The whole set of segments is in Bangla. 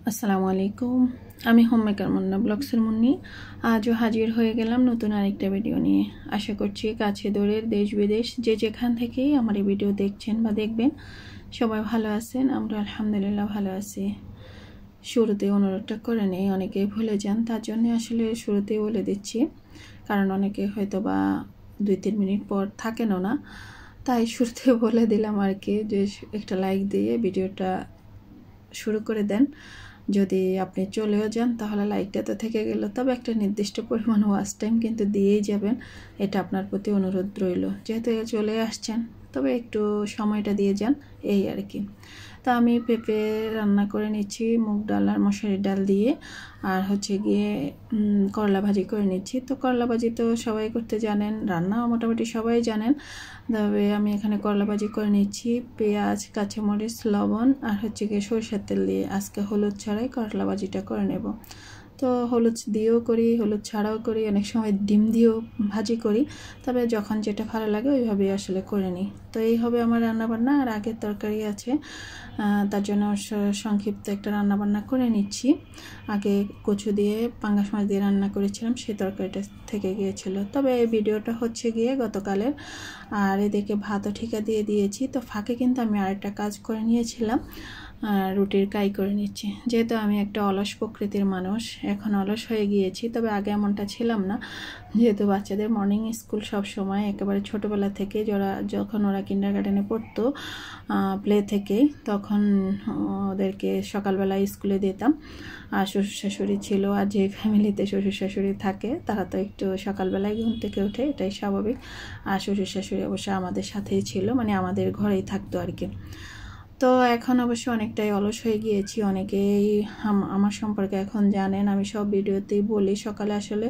আসসালামু আলাইকুম। আমি হোমমেকার মুন্না ব্লগসের মুন্নি। আজও হাজির হয়ে গেলাম নতুন আরেকটা ভিডিও নিয়ে। আশা করছি কাছে দূরের দেশ বিদেশ যে যেখান থেকেই আমার এই ভিডিও দেখছেন বা দেখবেন সবাই ভালো আছেন। আমরা আলহামদুলিল্লাহ ভালো আছি। শুরুতে অনুরোধটা করে নেই, অনেকেই ভুলে যান, তার জন্য আসলে শুরুতেই বলে দিচ্ছি, কারণ অনেকে হয়তো বা 2-3 মিনিট পর থাকেনও না, তাই শুরুতে বলে দিলাম আর কি, যে একটা লাইক দিয়ে ভিডিওটা শুরু করে দেন। যদি আপনি চলেও যান তাহলে লাইকটা তো থেকে গেল, তবে একটা নির্দিষ্ট পরিমাণ ওয়াচ টাইম কিন্তু দিয়েই যাবেন, এটা আপনার প্রতি অনুরোধ রইল। যেহেতু চলে আসছেন তবে একটু সময়টা দিয়ে যান, এই আর কি। তা আমি পেঁপে রান্না করে নিচ্ছি মুগ ডাল আর মশারির ডাল দিয়ে, আর হচ্ছে গিয়ে করলা ভাজি করে নিচ্ছি। তো করলা ভাজি তো সবাই করতে জানেন, রান্না মোটামুটি সবাই জানেন, তবে আমি এখানে করলা ভাজি করে নিচ্ছি পেঁয়াজ, কাঁচামরিচ, লবণ আর হচ্ছে গিয়ে সরষের তেল দিয়ে। আজকে হলুদ ছাড়াই করলা ভাজিটা করে নেব। তো হলুদ দিয়েও করি, হলুদ ছাড়াও করি, অনেক সময় ডিম দিয়েও ভাজি করি, তবে যখন যেটা ভালো লাগে ওইভাবেই আসলে করে নিই। তো এই হবে আমার রান্নাবান্না। আর আগের তরকারি আছে, তার জন্য সংক্ষিপ্ত একটা রান্নাবান্না করে নিচ্ছি। আগে কচু দিয়ে পাঙ্গাস মাছ দিয়ে রান্না করেছিলাম, সেই তরকারিটা থেকে গিয়েছিল, তবে এই ভিডিওটা হচ্ছে গিয়ে গতকালের। আর এদিকে ভাতও ঠিকা দিয়ে দিয়েছি। তো ফাঁকে কিন্তু আমি আরেকটা কাজ করে নিয়েছিলাম, রুটির কাই করে নিচ্ছি। যেহেতু আমি একটা অলস প্রকৃতির মানুষ, এখন অলস হয়ে গিয়েছি, তবে আগে এমনটা ছিলাম না। যেহেতু বাচ্চাদের মর্নিং স্কুল সব সময় একেবারে ছোটোবেলা থেকে, যখন ওরা কিন্ডারগার্টেনে পড়তো, প্লে থেকেই, তখন ওদেরকে সকালবেলায় স্কুলে দিতাম। আর শ্বশুর শাশুড়ি ছিল, আর যে ফ্যামিলিতে শ্বশুর শাশুড়ি থাকে তারা তো একটু সকালবেলায় ঘুম থেকে ওঠে, এটাই স্বাভাবিক। আর শ্বশুর শাশুড়ি অবশ্য আমাদের সাথেই ছিল, মানে আমাদের ঘরেই থাকতো আর কি। তো এখন অবশ্য অনেকটাই অলস হয়ে গিয়েছি। অনেকেই আমার সম্পর্কে এখন জানেন, আমি সব ভিডিওতেই বলি, সকালে আসলে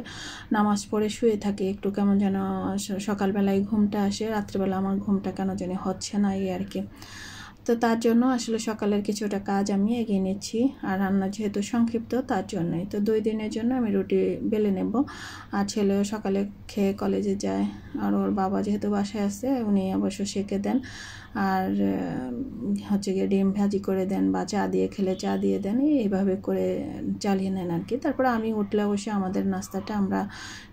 নামাজ পড়ে শুয়ে থাকি, একটু কেমন যেন সকালবেলায় ঘুমটা আসে, রাত্রেবেলা আমার ঘুমটা কেন জানি হচ্ছে না, এই আর কি। তো তার জন্য আসলে সকালের কিছুটা কাজ আমি এগিয়ে নিচ্ছি, আর রান্না যেহেতু সংক্ষিপ্ত তার জন্যই। তো 2 দিনের জন্য আমি রুটি বেলে নেব। আর ছেলেও সকালে খেয়ে কলেজে যায়, আর ওর বাবা যেহেতু বাসায় আছে উনি অবশ্য সেঁকে দেন, আর হচ্ছে গিয়ে ডিম ভাজি করে দেন, বা চা দিয়ে খেলে চা দিয়ে দেন, এইভাবে করে চালিয়ে নেন আর কি। তারপরে আমি উঠলে অবশ্যই আমাদের নাস্তাটা আমরা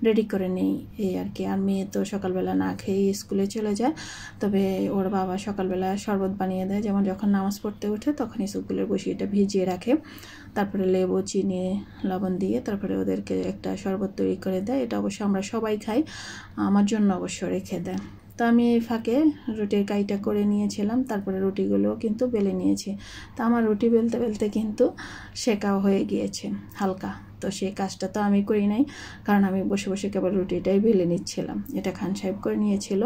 রেডি করে নিই, এই আর কি। আর মেয়ে তো সকালবেলা না খেয়েই স্কুলে চলে যায়, তবে ওর বাবা সকালবেলা শরবত বানিয়ে দেয়, যেমন যখন নামাজ পড়তে ওঠে তখনই স্কুলের বসিটা ভিজিয়ে রাখে, তারপরে লেবু, চিনি, লবণ দিয়ে তারপরে ওদেরকে একটা শরবত তৈরি করে দেয়। এটা অবশ্য আমরা সবাই খাই, আমার জন্য অবশ্য রেখে দেয়। তো আমি এই ফাঁকে রুটির কাইটা করে নিয়েছিলাম, তারপরে রুটিগুলোও কিন্তু বেলে নিয়েছি। তো আমার রুটি বেলতে বেলতে কিন্তু শেখাও হয়ে গিয়েছে হালকা। তো সেই কাজটা তো আমি করি নাই, কারণ আমি বসে বসে কেবল রুটিটাই বেলে নিচ্ছিলাম, এটা খান সাহেব করে নিয়েছিল।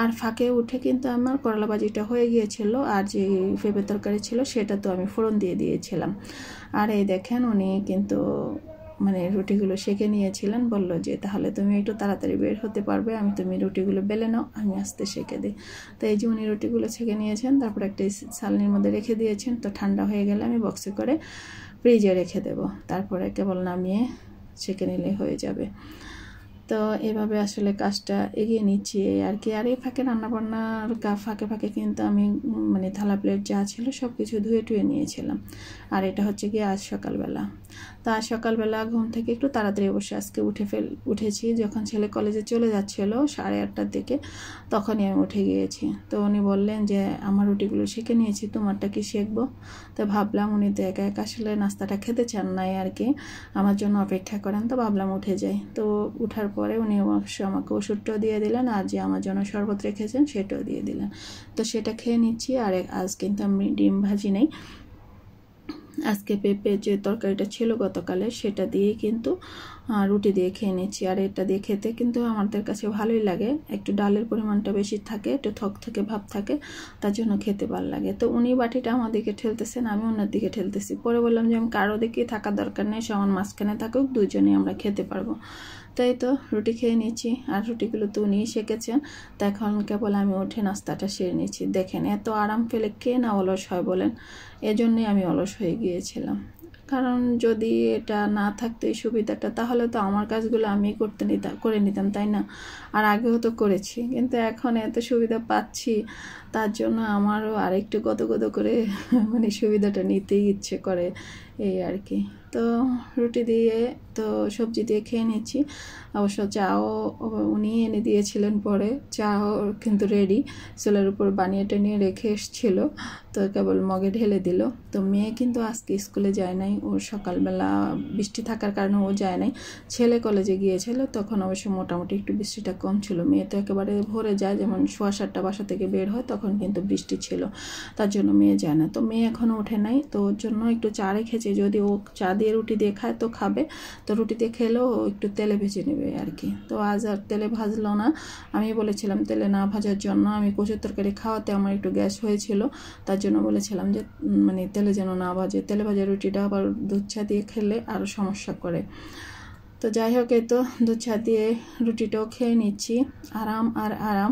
আর ফাঁকে উঠে কিন্তু আমার করলা ভাজিটা হয়ে গিয়েছিল, আর যে পেঁপে তরকারি ছিল সেটা তো আমি ফোড়ন দিয়ে দিয়েছিলাম। আর এই দেখেন উনি কিন্তু মানে রুটিগুলো সেঁকে নিয়েছিলেন, বলল যে তাহলে তুমি একটু তাড়াতাড়ি বের হতে পারবে, তুমি রুটিগুলো বেলে নাও, আমি আস্তে সেঁকে দিই। তো এই যে উনি রুটিগুলো সেঁকে নিয়েছেন, তারপর একটা ছালনির মধ্যে রেখে দিয়েছেন। তো ঠান্ডা হয়ে গেলে আমি বক্সে করে ফ্রিজে রেখে দেব, তারপরে কেবল নামিয়ে সেঁকে নিলে হয়ে যাবে। তো এভাবে আসলে কাজটা এগিয়ে নিচ্ছি আর কি। আর এই ফাঁকে রান্নাবান্নার ফাঁকে ফাঁকে কিন্তু আমি মানে থালা প্লেট যা ছিল সব কিছু ধুয়ে টুয়ে নিয়েছিলাম। আর এটা হচ্ছে গিয়ে আজ সকালবেলা। তা আজ সকালবেলা ঘুম থেকে একটু তাড়াতাড়ি অবশ্যই আজকে উঠেছি, যখন ছেলে কলেজে চলে যাচ্ছিল 8:30টার দিকে, তখনই আমি উঠে গিয়েছি। তো উনি বললেন যে আমার রুটিগুলো সেঁকে নিয়েছি, তোমারটা কি সেঁকবো? তো ভাবলাম উনি তো একা একা আসলে নাস্তাটা খেতে চান নাই আর কি, আমার জন্য অপেক্ষা করেন, তো ভাবলাম উঠে যাই। তো উঠার পরে উনি অবশ্য আমাকে ওষুধটাও দিয়ে দিলেন, আর যে আমার জন্য শরবত রেখেছেন সেটাও দিয়ে দিলেন। তো সেটা খেয়ে নিচ্ছি। আর আজ কিন্তু আমি ডিম ভাজি নেই, আজকে পেঁপে যে তরকারিটা ছিল গতকালে সেটা দিয়ে কিন্তু রুটি দিয়ে খেয়ে নিচ্ছি। আর এটা দিয়ে খেতে কিন্তু আমাদের কাছে ভালোই লাগে, একটু ডালের পরিমাণটা বেশি থাকে, একটু থকথকে ভাব থাকে, তার জন্য খেতে ভালো লাগে। তো উনি বাটিটা আমার দিকে ঠেলতেছেন, আমি ওনার দিকে ঠেলতেছি। পরে বললাম যে আমি কারো দিকে থাকার দরকার নেই, সমান মাঝখানে থাকুক, দুজনেই আমরা খেতে পারবো। তাই তো রুটি খেয়ে নিচ্ছি। আর রুটিগুলো তো উনিই সেঁকেছেন, তা এখন কেবল আমি উঠে নাস্তাটা সেরে নিচ্ছি। দেখেন এত আরাম পেলে কে না অলস হয় বলেন, এজন্যই আমি অলস হয়ে গিয়েছিলাম। কারণ যদি এটা না থাকতো এই সুবিধাটা, তাহলে তো আমার কাজগুলো আমি করে নিতাম, তাই না? আর আগেও তো করেছি, কিন্তু এখন এত সুবিধা পাচ্ছি, তার জন্য আমারও আরেকটু গদগদ করে মানে সুবিধাটা নিতেই ইচ্ছে করে এই আর কি। তো রুটি দিয়ে তো সবজি দিয়ে খেয়ে নিচ্ছি। অবশ্য চাও উনি এনে দিয়েছিলেন, পরে চাও কিন্তু রেডি, চুলের উপর বানিয়ে টেনিয়ে রেখে এসেছিল, তো কেবল মগে ঢেলে দিল। তো মেয়ে কিন্তু আজকে স্কুলে যায় নাই, ওর সকালবেলা বৃষ্টি থাকার কারণে ও যায় নাই। ছেলে কলেজে গিয়েছিল, তখন অবশ্য মোটামুটি একটু বৃষ্টিটা কম ছিল। মেয়ে তো একেবারে ভোরে যায়, যেমন 6:15 বাসা থেকে বের হয়, তখন কিন্তু বৃষ্টি ছিল, তার জন্য মেয়ে যায় না। তো মেয়ে এখনও ওঠে নাই, তো ওর জন্য একটু চা রেখেছে, যদি ও চা দিয়ে রুটি দিয়ে খায় তো খাবে, তো রুটি দিয়ে খেলেও একটু তেলে ভেজে নেবে আর কি। তো আজ আর তেলে ভাজলো না, আমি বলেছিলাম তেলে না ভাজার জন্য। আমি কচুর তরকারি খাওয়াতে আমার একটু গ্যাস হয়েছিল, তার জন্য বলেছিলাম যে মানে তেলে যেন না ভাজে। তেলে ভাজা রুটিটা আবার দুধ চা দিয়ে খেলে আরও সমস্যা করে। তো যাই হোক, এই তো দুধ চা দিয়ে রুটিটাও খেয়ে নিচ্ছি। আরাম আর আরাম,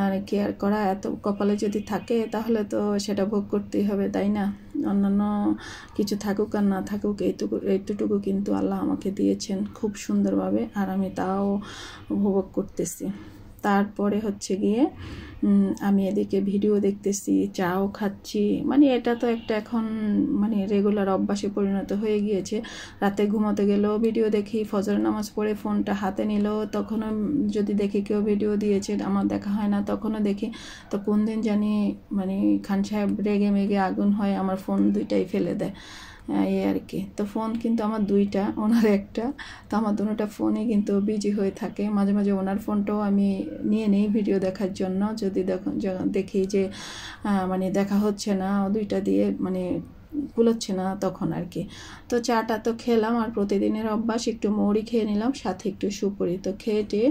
আর কেয়ার করা এত কপালে যদি থাকে তাহলে তো সেটা ভোগ করতেই হবে, তাই না? অন্যান্য কিছু থাকুক আর না থাকুক, এইটুকু কিন্তু আল্লাহ আমাকে দিয়েছেন খুব সুন্দরভাবে, আর আমি তাও উপভোগ করতেছি। তারপরে হচ্ছে গিয়ে আমি এদিকে ভিডিও দেখতেছি, চাও খাচ্ছি। মানে এটা তো একটা এখন মানে রেগুলার অভ্যাসে পরিণত হয়ে গিয়েছে। রাতে ঘুমাতে গেলেও ভিডিও দেখি, ফজর নামাজ পড়ে ফোনটা হাতে নিলেও তখনও যদি দেখি কেউ ভিডিও দিয়েছে, আমার দেখা হয় না, তখনও দেখি। তো কোন দিন জানি মানে খান সাহেব রেগে মেগে আগুন হয়, আমার ফোন দুইটাই ফেলে দেয় এই আর কি। তো ফোন কিন্তু আমার দুইটা, ওনার একটা, তো আমার দুটোটা ফোনই কিন্তু বিজি হয়ে থাকে। মাঝে মাঝে ওনার ফোনটাও আমি নিয়ে নিই ভিডিও দেখার জন্য, যদি দেখি যে মানে দেখা হচ্ছে না, দুইটা দিয়ে মানে কুলোচ্ছে না তখন আর কি। তো চাটা তো খেলাম, আর প্রতিদিনের অভ্যাস একটু মৌরি খেয়ে নিলাম, সাথে একটু সুপুরি। তো খেয়ে টেয়ে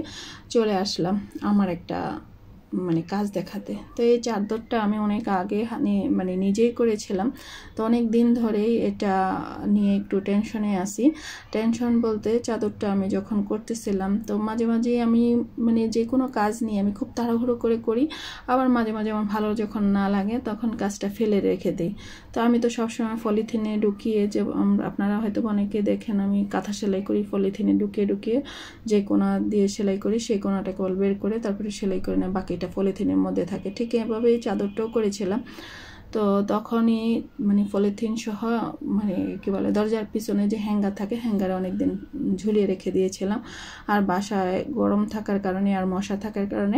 চলে আসলাম আমার একটা মানে কাজ দেখাতে। তো এই চাদরটা আমি অনেক আগে মানে নিজেই করেছিলাম, তো অনেক দিন ধরেই এটা নিয়ে একটু টেনশনে আসি। টেনশন বলতে, চাদরটা আমি যখন করতেছিলাম, তো মাঝে মাঝেই আমি মানে যে কোনো কাজ নিয়ে আমি খুব তাড়াহুড়ো করে করি, আবার মাঝে মাঝে আমার ভালো যখন না লাগে তখন কাজটা ফেলে রেখে দিই। তো আমি তো সবসময় পলিথিনে ঢুকিয়ে, যে আপনারা হয়তো অনেকে দেখেন আমি কাঁথা সেলাই করি, পলিথিনে ঢুকিয়ে ঢুকিয়ে যে কোনা দিয়ে সেলাই করি সেই কোনাটা কেবল বের করে তারপরে সেলাই করে না, বাকিটা পলিথিনের মধ্যে থাকে। ঠিক এভাবেই চাদরটাও করেছিলাম। তো তখনই মানে পলিথিন সহ মানে কি বলে দরজার পিছনে যে হ্যাঙ্গার থাকে, হ্যাঙ্গারে অনেকদিন ঝুলিয়ে রেখে দিয়েছিলাম। আর বাসায় গরম থাকার কারণে আর মশা থাকার কারণে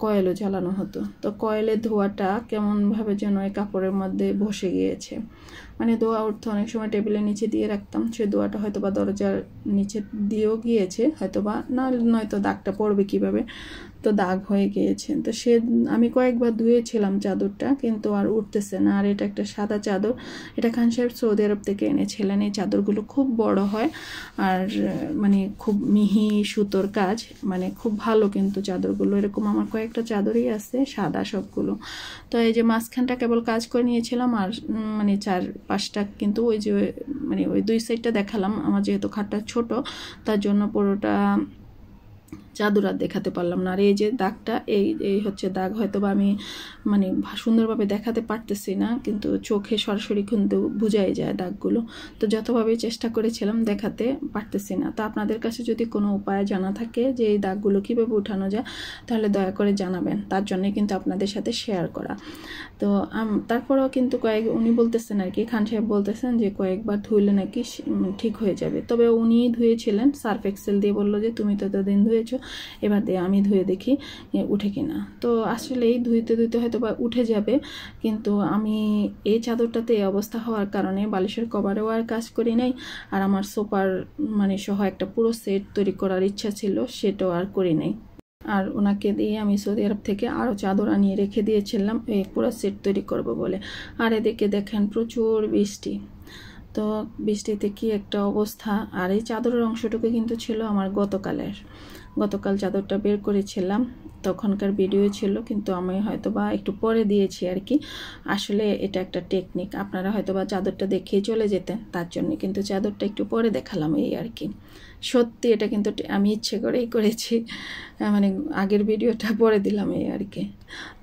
কয়েলও জ্বালানো হতো। তো কয়েলের ধোঁয়াটা কেমনভাবে যেন এই কাপড়ের মধ্যে বসে গিয়েছে, মানে ধোঁয়া উঠতো। অনেক সময় টেবিলের নিচে দিয়ে রাখতাম, সে ধোঁয়াটা হয়তো বা দরজার নিচে দিয়েও গিয়েছে, হয়তো বা নয়তো দাগটা পড়বে কিভাবে, তো দাগ হয়ে গিয়েছে। তো আমি কয়েকবার ধুয়েছিলাম চাদরটা, কিন্তু আর উঠতেছে না। আর এটা একটা সাদা চাদর, এটা খান সাহেব সৌদি আরব থেকে এনেছিলেন। এই চাদরগুলো খুব বড় হয় আর মানে খুব মিহি সুতোর কাজ, মানে খুব ভালো কিন্তু চাদরগুলো। এরকম আমার কয়েকটা চাদরই আছে সাদা সবগুলো। তো এই যে মাঝখানটা কেবল কাজ করে নিয়েছিলাম, আর মানে 4-5টা কিন্তু ওই যে মানে ওই দুই সাইডটা দেখালাম। আমার যেহেতু খাটটা ছোট, তার জন্য পুরোটা চাদর আর দেখাতে পারলাম না। আর এই যে দাগটা, এই হচ্ছে দাগ। হয়তো বা আমি মানে সুন্দরভাবে দেখাতে পারতেছি না, কিন্তু চোখে সরাসরি কিন্তু বোঝাই যায় দাগগুলো। তো যতভাবে চেষ্টা করেছিলাম দেখাতে পারতেছি না। তো আপনাদের কাছে যদি কোনো উপায় জানা থাকে যে এই দাগগুলো কীভাবে উঠানো যায়, তাহলে দয়া করে জানাবেন। তার জন্যে কিন্তু আপনাদের সাথে শেয়ার করা। তো তারপরেও কিন্তু উনি বলতেছেন আর কি, খান সাহেব বলতেছেন যে কয়েকবার ধুইলে নাকি ঠিক হয়ে যাবে। তবে উনি ধুয়েছিলেন সার্ফ এক্সেল দিয়ে, বললো যে তুমি তো এতদিন ধুয়েছো, এবার দিয়ে আমি ধুয়ে দেখি উঠে কিনা। তো আসলেই ধুইতে ধুইতে হয়তো বা উঠে যাবে, কিন্তু আমি এই চাদরটাতে এই অবস্থা হওয়ার কারণে বালিশের কভারেও আর কাজ করি নাই, আর আমার সোফার মানে সহ একটা পুরো সেট তৈরি করার ইচ্ছা ছিল, সেটাও আর করি নাই। আর ওনাকে দিয়ে আমি সৌদি আরব থেকে আরও চাদর আনিয়ে রেখে দিয়েছিলাম এই পুরো সেট তৈরি করব বলে। আর এদিকে দেখেন প্রচুর বৃষ্টি, তো বৃষ্টিতে কি একটা অবস্থা। আর এই চাদরের অংশটুকু কিন্তু ছিল আমার গতকাল চাদরটা বের করেছিলাম, তখনকার ভিডিও ছিল, কিন্তু আমি হয়তো বা একটু পরে দিয়েছি আর কি। আসলে এটা একটা টেকনিক, আপনারা হয়তো বা চাদরটা দেখেই চলে যেতেন, তার জন্য কিন্তু চাদরটা একটু পরে দেখালাম এই আর কি। সত্যি এটা কিন্তু আমি ইচ্ছে করেই করেছি, মানে আগের ভিডিওটা পরে দিলাম এই আর কি।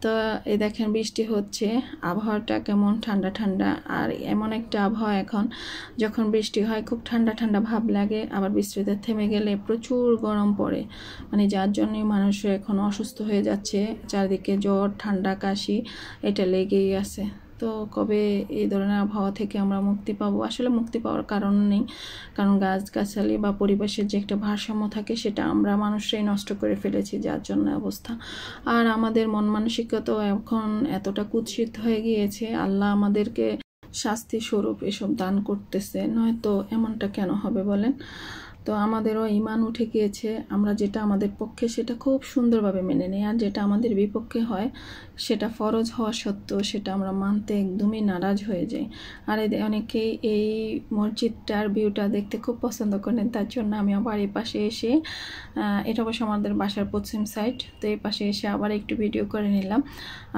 তো এই দেখেন বৃষ্টি হচ্ছে, আবহাওয়াটা কেমন ঠান্ডা ঠান্ডা। আর এমন একটা আবহাওয়া এখন, যখন বৃষ্টি হয় খুব ঠান্ডা ঠান্ডা ভাব লাগে, আবার বৃষ্টিতে থেমে গেলে প্রচুর গরম পড়ে, মানে যার জন্যে মানুষ এখন অসুস্থ হয়ে যাচ্ছে। চারদিকে জ্বর ঠান্ডা কাশি এটা লেগেই আছে। তো কবে এই ধরনের আবহাওয়া থেকে আমরা মুক্তি পাবো? আসলে মুক্তি পাওয়ার কারণ নেই, কারণ গাছগাছালি বা পরিবেশের যে একটা ভারসাম্য থাকে সেটা আমরা মানুষরাই নষ্ট করে ফেলেছি, যার জন্য অবস্থা। আর আমাদের মন মানসিকতাও এখন এতটা কুৎসিত হয়ে গিয়েছে, আল্লাহ আমাদেরকে শাস্তি স্বরূপ এসব দান করতেছে, নয়তো এমনটা কেন হবে বলেন? তো আমাদেরও ঈমান উঠে গিয়েছে, আমরা যেটা আমাদের পক্ষে সেটা খুব সুন্দরভাবে মেনে নিই, আর যেটা আমাদের বিপক্ষে হয় সেটা ফরজ হওয়া সত্ত্বেও সেটা আমরা মানতে একদমই নারাজ হয়ে যাই। আর অনেকেই এই মসজিদটার ভিউটা দেখতে খুব পছন্দ করেন, তার জন্য আমি আবার এই পাশে এসে, এটা অবশ্য আমাদের বাসার পশ্চিম সাইড, তো এই পাশে এসে আবার একটু ভিডিও করে নিলাম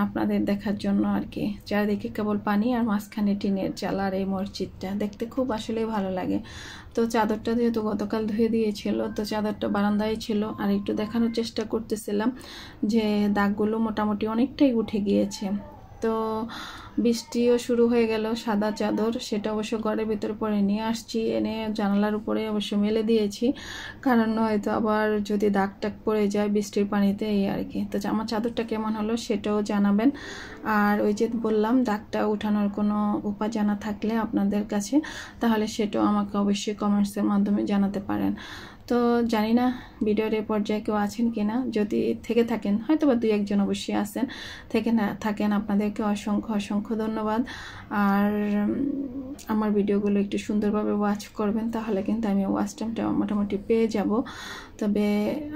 আপনাদের দেখার জন্য আর কি। চারিদিকে কেবল পানি আর মাঝখানে টিনের চাল, আর এই মসজিদটা দেখতে খুব আসলে ভালো লাগে। তো চাদরটা যেহেতু গতকাল ধুয়ে দিয়েছিল, তো চাদরটা বারান্দায় ছিল, আর একটু দেখানোর চেষ্টা করতেছিলাম যে দাগগুলো মোটামুটি অনেকটাই উঠে গিয়েছে। তো বৃষ্টিও শুরু হয়ে গেল, সাদা চাদর সেটা অবশ্য ঘরের ভিতরে পরে নিয়ে আসছি, এনে জানালার উপরে অবশ্য মেলে দিয়েছি, কারণ হয়তো আবার যদি দাগ টাগ পড়ে যায় বৃষ্টির পানিতে, এই আর কি। তো আমার চাদরটা কেমন হলো সেটাও জানাবেন। আর ওই যে বললাম দাগটা উঠানোর কোনো উপায় জানা থাকলে আপনাদের কাছে, তাহলে সেটাও আমাকে অবশ্যই কমেন্টসের মাধ্যমে জানাতে পারেন। তো জানি না ভিডিওর এই পর্যায়ে কেউ আছেন কিনা, যদি থেকে থাকেন হয়তো বা 2-1 অবশ্যই আছেন, থেকে না থাকেন আপনাদেরকে অসংখ্য অসংখ্য ধন্যবাদ। আর আমার ভিডিওগুলো একটু সুন্দরভাবে ওয়াচ করবেন, তাহলে কিন্তু আমি ওয়াচ টাইমটা মোটামুটি পেয়ে যাব। তবে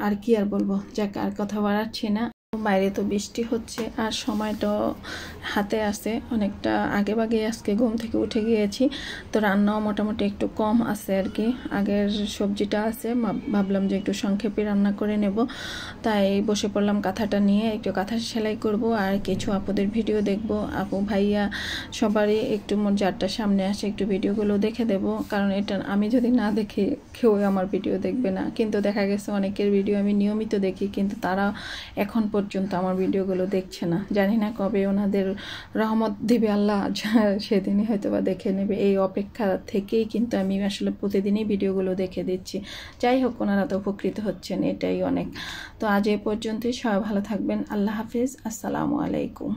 আর কি আর বলবো, যাক আর কথা বাড়াচ্ছি না। বাইরে তো বৃষ্টি হচ্ছে আর সময়টা হাতে আছে, অনেকটা আগে ভাগে আজকে ঘুম থেকে উঠে গিয়েছি, তো রান্নাও মোটামুটি একটু কম আছে আর কি। আগের সবজিটা আছে, ভাবলাম যে একটু সংক্ষেপে রান্না করে নেব, তাই বসে পড়লাম কাঁথাটা নিয়ে, একটু কাঁথা সেলাই করব আর কিছু আপুদের ভিডিও দেখব। আপু ভাইয়া সবারই একটু যারটা সামনে আসে একটু ভিডিওগুলো দেখে দেব, কারণ এটা আমি যদি না দেখি কেউ আমার ভিডিও দেখবে না। কিন্তু দেখা গেছে অনেকের ভিডিও আমি নিয়মিত দেখি, কিন্তু তারা এখন পর্যন্ত আমার ভিডিওগুলো দেখছে না, জানি না কবে ওনাদের রহমত দিবে আল্লাহ, সেদিনই হয়তো বা দেখে নেবে। এই অপেক্ষা থেকেই কিন্তু আমি আসলে প্রতিদিনই ভিডিওগুলো দেখে দিচ্ছি। যাই হোক, ওনারা তো উপকৃত হচ্ছেন, এটাই অনেক। তো আজ এ পর্যন্তই, সবাই ভালো থাকবেন, আল্লাহ হাফিজ, আসসালামু আলাইকুম।